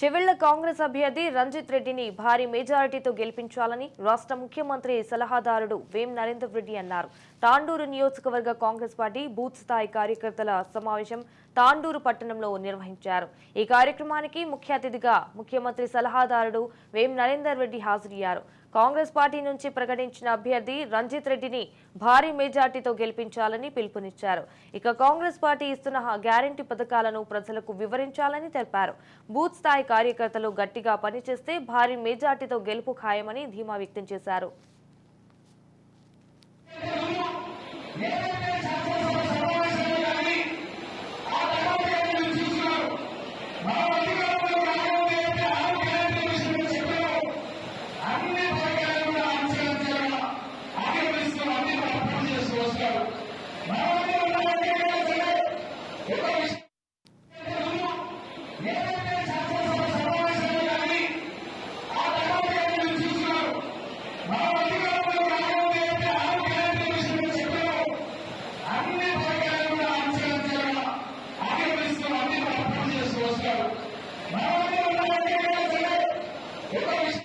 చెవిళ్ల కాంగ్రెస్ అభ్యర్థి రంజిత్ రెడ్డిని భారీ మెజారిటీతో గెలిపించాలని రాష్ట్ర ముఖ్యమంత్రి సలహాదారుడు వేం నరేందర్ రెడ్డి అన్నారు. తాండూరు నియోజకవర్గ కాంగ్రెస్ పార్టీ బూత్ స్థాయి కార్యకర్తల సమావేశం తాండూరు పట్టణంలో నిర్వహించారు. ఈ కార్యక్రమానికి ముఖ్య అతిథిగా ముఖ్యమంత్రి సలహాదారుడు వేం నరేందర్ రెడ్డి హాజరయ్యారు. కాంగ్రెస్ పార్టీ నుంచి ప్రకటించిన అభ్యర్థి రంజిత్ రెడ్డిని భారీ మెజార్టీతో గెలిపించాలని పిలుపునిచ్చారు. ఇక కాంగ్రెస్ పార్టీ ఇస్తున్న గ్యారంటీ పథకాలను ప్రజలకు వివరించాలని తెలిపారు. బూత్ స్థాయి కార్యకర్తలు గట్టిగా పనిచేస్తే భారీ మెజార్టీతో గెలుపు ఖాయమని ధీమా వ్యక్తం చేశారు. Vamos